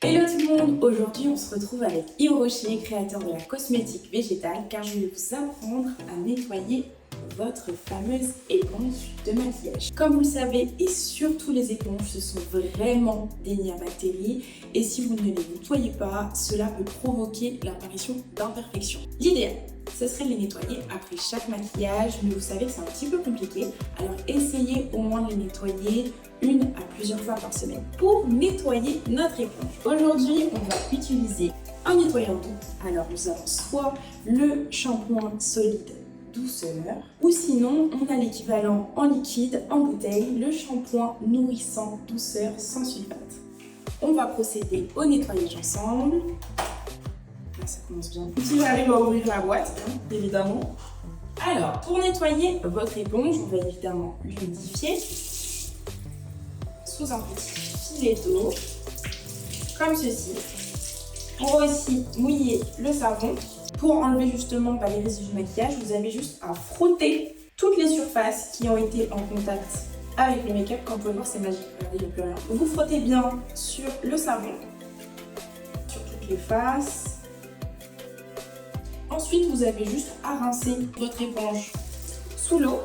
Hello tout le monde, aujourd'hui on se retrouve avec Yves Rocher, créateur de la cosmétique végétale, car je vais vous apprendre à nettoyer votre fameuse éponge de maquillage. Comme vous le savez, et surtout les éponges, ce sont vraiment des nids à bactéries, et si vous ne les nettoyez pas, cela peut provoquer l'apparition d'imperfections. L'idéal, ce serait de les nettoyer après chaque maquillage, mais vous savez que c'est un petit peu compliqué, alors essayez au moins de les nettoyer une à plusieurs fois par semaine pour nettoyer notre éponge. Aujourd'hui, on va utiliser un nettoyant doux. Alors nous avons soit le shampoing solide douceur, ou sinon on a l'équivalent en liquide, en bouteille, le shampoing nourrissant douceur sans sulfate. On va procéder au nettoyage ensemble. Là, ça commence bien. Si j'arrive à ouvrir la boîte, évidemment. Alors, pour nettoyer votre éponge, on va évidemment l'humidifier sous un petit filet d'eau, comme ceci. On va aussi mouiller le savon. Pour enlever justement les résidus du maquillage, vous avez juste à frotter toutes les surfaces qui ont été en contact avec le make-up. Comme vous pouvez voir, c'est magique, regardez, il n'y a plus rien. Vous frottez bien sur le savon, sur toutes les faces. Ensuite, vous avez juste à rincer votre éponge sous l'eau.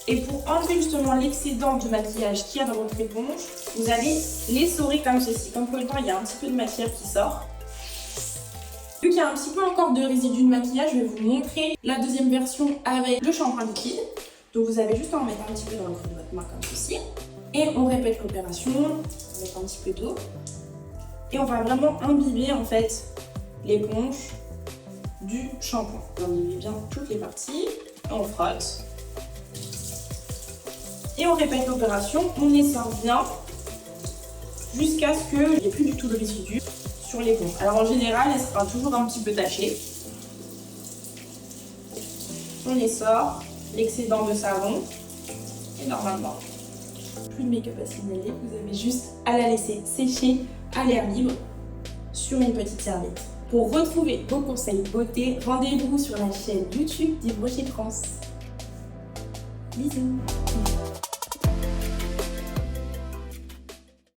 Et pour enlever justement l'excédent de maquillage qu'il y a dans votre éponge, vous allez l'essorer comme ceci. Comme vous pouvez le voir, il y a un petit peu de matière qui sort. Vu qu'il y a un petit peu encore de résidus de maquillage, je vais vous montrer la deuxième version avec le shampoing liquide. Donc vous avez juste à en mettre un petit peu dans le creux de votre main comme ceci. Et on répète l'opération, on met un petit peu d'eau. Et on va vraiment imbiber en fait l'éponge du shampoing. On imbibe bien toutes les parties, on frotte. Et on répète l'opération, on essore bien jusqu'à ce qu'il n'y ait plus du tout de résidus sur l'éponge. Alors en général, elle sera toujours un petit peu tachée. On essore l'excédent de savon et normalement, plus de make-up à signaler, vous avez juste à la laisser sécher à l'air libre sur une petite serviette. Pour retrouver vos conseils beauté, rendez-vous sur la chaîne YouTube d'Yves Rocher France. Bisous.